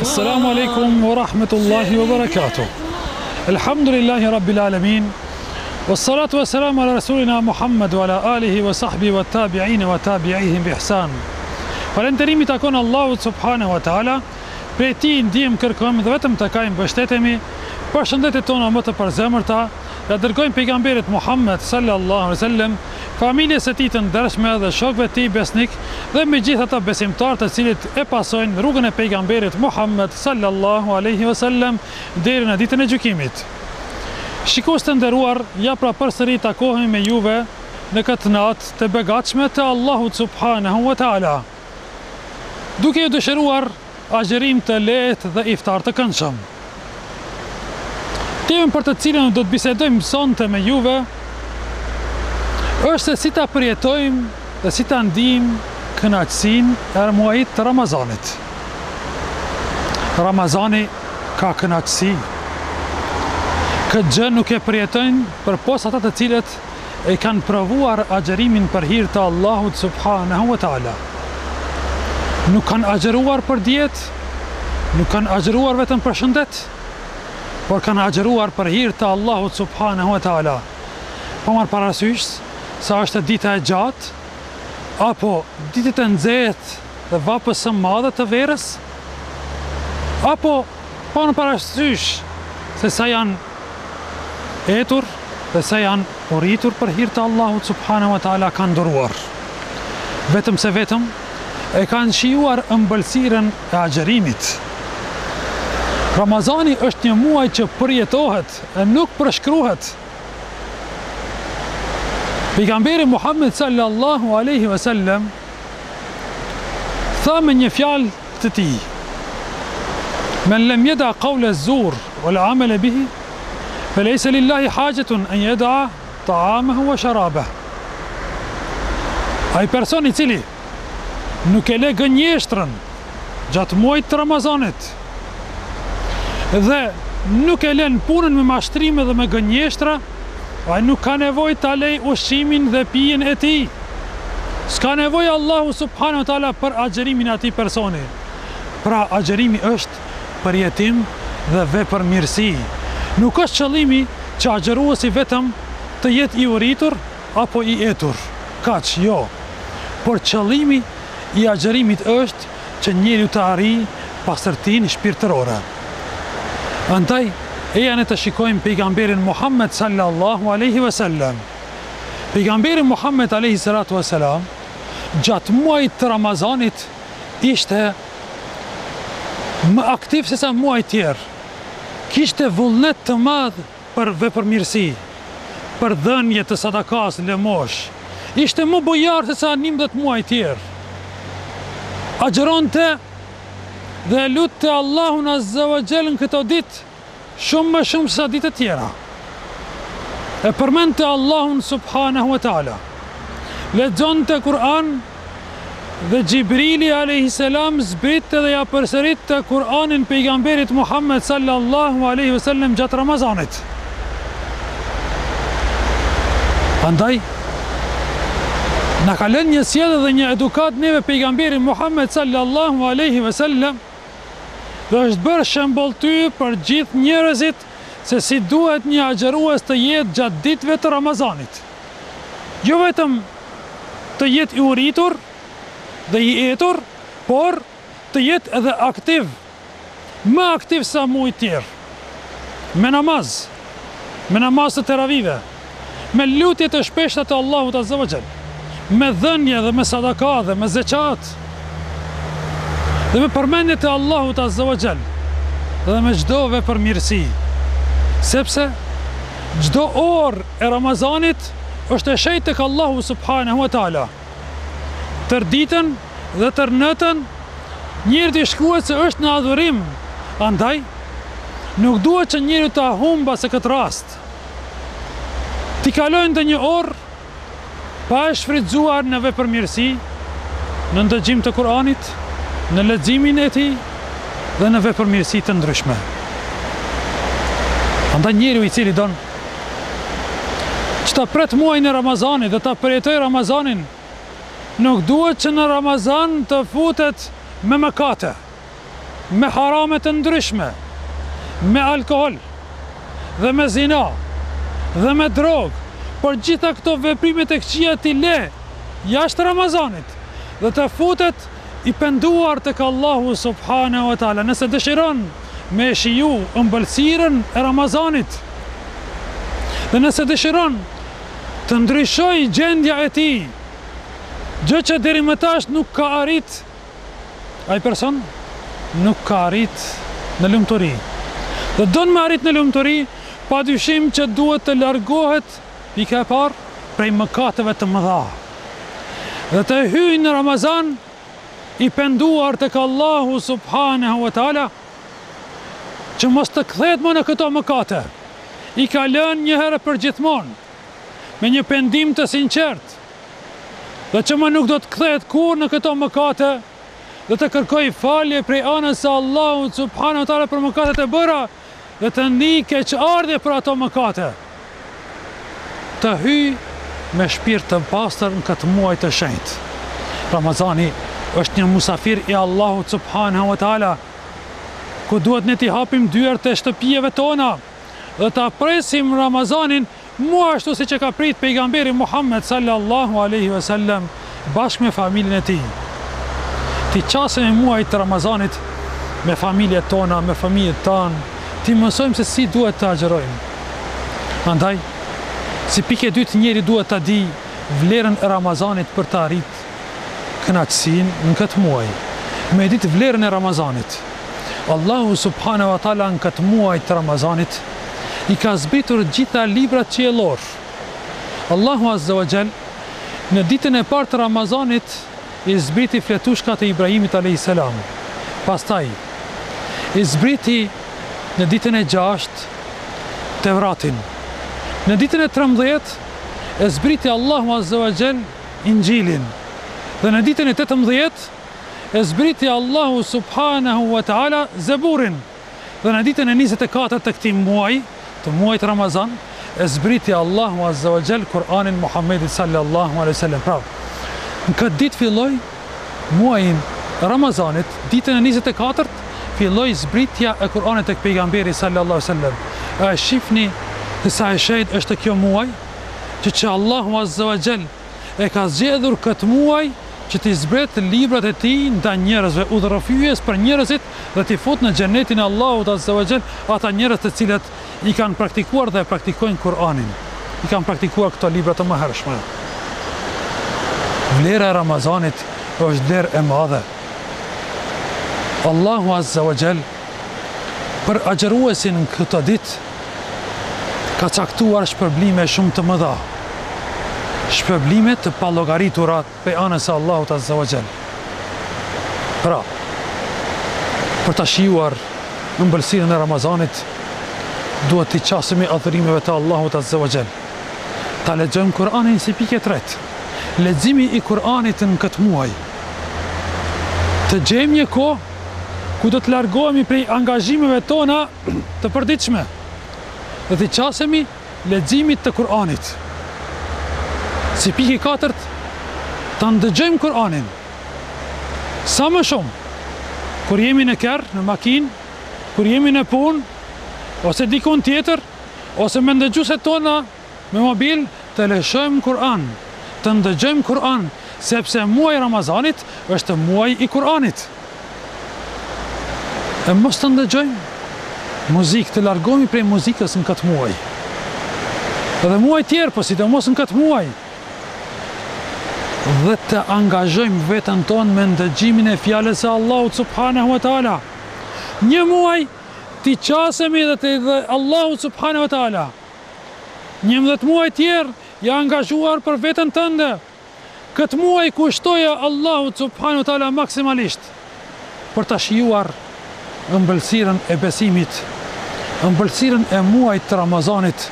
Assalamu alaikum wa rahmetullahi wa barakatuh. Alhamdulillahi rabbil alamin. Wassalatu wassalamu ala rasulina Muhammad wa ala alihi wa sahbihi wa tabi'in wa tabi'ihim bi ihsan. Falënderimi takon Allahut subhanahu wa taala. Prej tij ndiem kërkojmë dhe vetëm të kajmë mbështetemi. Përshëndetjet tona më të përzemërta ja dërgojmë pejgamberit Muhammed sallallahu alaihi wasallam, familjes së tij të ndershme dhe shokëve të tij besnik dhe me gjithë ata besimtarë të cilët e pasojnë rrugën e pejgamberit Muhammed sallallahu alaihi wasallam deri në ditën e gjykimit. Shikues të nderuar, ja pra përsëri takohemi me juve në këtë natë të begatshme të Allahut subhanahu wa taala, duke ju dëshiruar agjerim të lehtë dhe iftar të këndshëm. Temën për të cilën do të bisedojmë sonte me juve është se si ta përjetojmë dhe si ta ndijmë kënaqësinë e muajit të Ramazanit. Ramazani ka kënaqësi. Këtë gjë nuk e përjetojnë përpos ata të cilët e kanë provuar agjerimin për hir të Allahut subhanahu wa taala. Nuk kanë agjeruar për dietë, nuk kanë agjeruar vetëm për shëndet, por kanë agjeruar për hir të Allahut subhanahu wa taala. Po marr parasysh sa është dita e gjatë apo ditët e nxehtë dhe vapës së madhe të verës, apo po marr parasysh se sa janë etur dhe sa janë uritur për hir të Allahut subhanahu wa taala kanë duruar. Vetëm se vetëm e kanë shijuar ëmbëlsirën e agjerimit. Ramazani është një muaj që përjetohet e nuk përshkruhet. Pejgamberi Muhammed sallallahu alaihi wasallam tha me një fjalë të tij: "Men lam yada qawla az-zur wal 'amala bihi, falaysa lillahi hajatun an yada'a ta'amahu wa sharabahu." Ai person i cili nuk e le gënjeshtrën gjatë muajit të Ramazanit dhe nuk e len punën me mashtrime dhe me gënjeshtra, ai nuk ka nevojë ta lej ushqimin dhe pijen e tij. S'ka nevojë Allahu subhanahu wa taala për agjerimin e atij personi. Pra agjerimi është përjetim dhe vepërmirësi. Nuk është qëllimi që agjeruesi vetëm të jetë i uritur apo i etur. Kaq, jo. Por qëllimi i agjerimit është që njeriu të arrijë pastërtinë shpirtërore. Andaj, eja ne të shikojmë pejgamberin Muhammed sallallahu alaihi wasallam. Pejgamberi Muhammed alaihi salatu wasalam gjatë muajit të Ramazanit ishte më aktiv se sa muaj tjerë. Kishte vullnet të madh për vepërmirësi, për dhënje të sadakas, lëmosh. Ishte më bujar se sa 11 muaj tjerë. Agjeronte dhe lutte Allahun azza wa jall në këto ditë shumë më shumë se ditë tjera. E përmendte Allahun subhanahu wa taala. Lexonte Kur'an dhe Gjibrili alayhi salam zbritte dhe ja përsëritte Kur'anin pejgamberit Muhammed sallallahu alaihi wasallam gjatë Ramazanit. Andaj na ka lënë një sjellje dhe një edukat neve pejgamberin Muhammed sallallahu alaihi wasallam, dhe është bërë shembull ty për gjithë njerëzit se si duhet një agjerues të jetë gjatë ditëve të Ramazanit. Jo vetëm të jetë i uritur dhe i etur, por të jetë edhe aktiv, më aktiv sa muaj tjerë. Me namaz të teravive, me lutje të shpeshta të Allahut azza wa jall, me dhënje dhe me sadaka dhe me zeqat, dhe me përmendje të Allahut azza wa jall, dhe me çdo vepërmirësi. Sepse çdo orë e Ramazanit është e shenjtë tek Allahu subhanahu wa taala. Tër ditën dhe tër natën njeriu shkruhet se është në adhurim. Andaj nuk duhet që njeriu ta humbas këtë rast. Ti kalojnë ndonjë orë pa e shfrytzuar në vepërmirësi, në ndëgjim të Kur'anit, në leximin e tij dhe në vepërmirësi të ndryshme. Andaj njeriu i cili don që ta pret muajin e Ramazanit dhe ta përjetoj Ramazanin, nuk duhet që në Ramazan të futet me mëkate, me harame të ndryshme, me alkohol, dhe me zina, dhe me drog, por gjitha këto veprimet e këqija t'i le jashtë Ramazanit, dhe të futet i penduar tek Allahu subhanahu wa taala, nëse dëshiron me shiju ëmbëlsirën e Ramazanit, dhe nëse dëshiron të ndryshoj gjendja e tij, gjë që deri më tash nuk ka arrit, ai person nuk ka arrit në lumturi. Dhe don me arrit në lumturi, padyshim që duhet të largohet pika e parë prej mëkateve të mëdha. Dhe të hyjë në Ramazan i penduar tek Allahu subhanahu wa taala, që mos të kthehet më në këto mëkate. I ka lënë një herë për gjithmonë, me një pendim të sinqert, dhe që më nuk do të kthehet kur në këto mëkate, dhe të kërkoj falje prej anës së Allahut subhanahu wa taala për mëkatet e bëra, dhe të ndiej keqardhje për ato mëkate. Të hyj me shpirt të pastër në këtë muaj të shenjtë. Ramazani është një musafir i Allahut subhanahu wa taala, ku duhet ne t'i hapim dyert e shtëpijeve tona dhe ta presim Ramazanin mua ashtu siç e ka prit pejgamberi Muhammed sallallahu alaihi wasallam bashkë me familjen e tij. Ti qasëm e muajit të Ramazanit me familjet tona, me familjet tanë, ti mësojmë se si duhet të agjerojmë. Andaj, si pikë e dytë njeri duhet të di vlerën e Ramazanit për të arrit kënaqësinë në këtë muaj. Me ditë vlerën e Ramazanit. Allahu subhanahu wa taala në këtë muaj të Ramazanit i ka zbritur gjitha librat qiellor. Allahu azza wa jall në ditën e parë të Ramazanit i zbriti fletushkat e Ibrahimit alayhis salam. Pastaj i zbriti në ditën e 6 Tevratin. Në ditën e 13 e zbriti Allahu azza wa jall Injilin. Dhe në ditën e 18 e zbriti Allahu subhanahu wa taala Zeburin. Dhe në ditën e 24 të këtij muaji, të muajit Ramazan, e zbriti Allahu azza wa jall Kur'anin Muhammedit sallallahu alaihi wasallam. Pra, në këtë ditë filloi muajin Ramazanit, ditën e 24 filloi zbritja e Kur'anit tek pejgamberi sallallahu alaihi wasallam. A shifni sa e shejt është kjo muaj, që Allahu azza wa jall e ka zgjedhur këtë muaj që t'i zbret librat e tij nda njerëzve, udhërrëfyes për njerëzit dhe t'i fut në xhenetin e Allahut azza wa jall ata njerëz të cilët i kanë praktikuar dhe praktikojnë Kur'anin. I kanë praktikuar këto libra të mëhershme. Vlera e Ramazanit është vlerë e madhe. Allahu azza wa jall për agjeruesin në këtë ditë ka caktuar shpërblime shumë të mëdha. Shpërblime të pallogariturat pe anës së Allahut azza wa jall. Pra, për ta shijuar ëmbëlsirën e Ramazanit, duhet t'i qasemi adhurimeve të Allahut azza wa jall. Ta lexojmë Kur'anin si pikë e tretë. Leximi i Kur'anit në këtë muaj. Të gjejmë një kohë ku do të largohemi prej angazhimeve tona të përditshme dhe t'i qasemi leximit të Kur'anit. Si pikë e katërt, ta ndëgjojmë Kur'anin sa më shumë kur jemi në kerr, në makinë, kur jemi në punë, ose dikun tjetër, ose me ndëgjueset tona me mobil, të lexojmë Kur'an, të ndëgjojmë Kur'an, sepse muaji Ramazanit është muaji i Kur'anit. E mos të ndëgjojmë muzikë, të largohemi prej muzikës në këtë muaj. Edhe muaj tjerë, po sidomos në këtë muaj. Dhe të angazhojmë veten tonë me ndëgjimin e fjalës së Allahut subhanahu wa taala. Një muaj t'i qasemi dhe Allahut subhanahu wa taala. 11 muaj tjerë ja angazhuar për veten tënde. Këtë muaj kushtoja Allahut subhanahu wa taala maksimalisht për ta shijuar ëmbëlsirën e besimit, ëmbëlsirën e muajit të Ramazanit,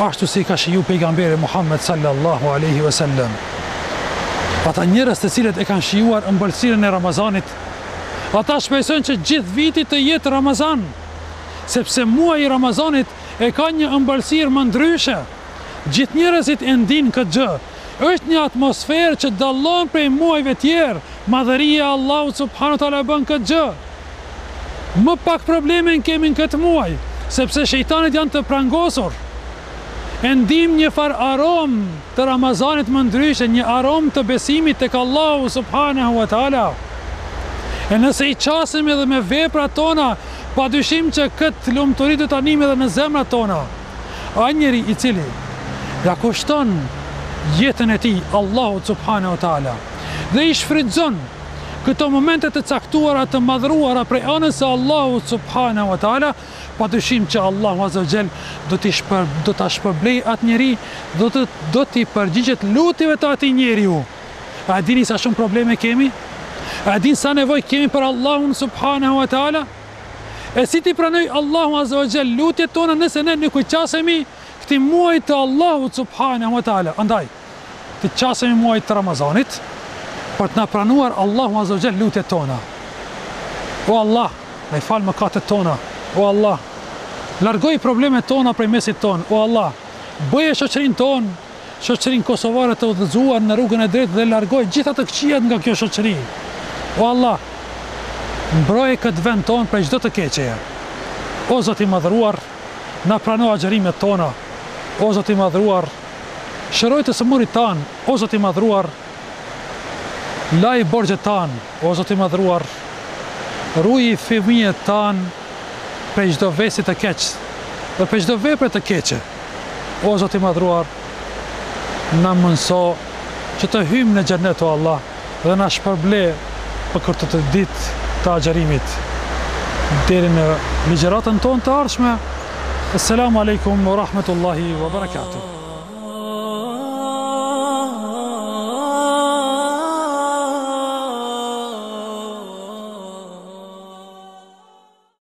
ashtu si ka shiju pejgamberi Muhammed sallallahu alaihi wasallam. Ata njerëz të cilët e kanë shijuar ëmbëlsirën e Ramazanit, ata shpresojnë që gjithë viti të jetë Ramazan, sepse muaji i Ramazanit e ka një ëmbëlsirë më ndryshe, Gjithë njerëzit e ndinë këtë gjë. Është një atmosferë që dallon prej muajve tjerë. Madhëria e Allahut subhanahu wa taala bën këtë gjë. Më pak probleme kemi në këtë muaj, sepse shejtanët janë të prangosur. E ndim një far aromë të Ramazanit më ndryshe, një aromë të besimit tek Allahu subhanahu wa taala. E nëse i qasim edhe me veprat tona, pa dyshim që këtë lumturi do ta nim edhe në zemrat tona. Ai njeri i cili ja kushton jetën e tij Allahut subhanahu wa taala dhe i shfrytëzon këto momente të caktuara të madhruara prej anës së Allahut subhanahu wa taala, pa dyshim që Allahu azza wa jall do ta shpërblej atë njeri, do t'i përgjigjet lutjeve të atij njeriu. A dini sa shumë probleme kemi? A dini sa nevojë kemi për Allahun subhanahu wa taala? E si ti pranoj Allahu azza wa jall lutjet tona nëse ne nuk i qasemi këtij muaji të Allahut subhanahu wa taala? Andaj, të qasemi muajit të Ramazanit për të na pranuar Allahu azza wa jall lutjet tona. O Allah, na fal mëkatet tona. O Allah, largoj problemet tona prej mesit ton. O Allah, bëje shoqërinë tonë, shoqërinë kosovare të udhëzuar në rrugën e drejtë dhe largoj gjitha të këqijat nga kjo shoqëri. O Allah, mbroje këtë vend tonë prej çdo të keqeje. O Zot i madhëruar, na prano agjërimet tona. O Zot i madhëruar, shëroj të sëmurit tanë. O Zot i madhëruar, laj borxhet tanë. O Zot i madhëruar, ruaj fëmijët tanë prej çdo vesi të keq dhe prej çdo vepre të keqe. O Zot i madhëruar, na mëso që të hyjmë në xhenet o Allah dhe na shpërble për këtë të ditë të agjërimit deri në ligjëratën tonë të ardhshme. Assalamu alaikum wa rahmatullahi wa barakatuh.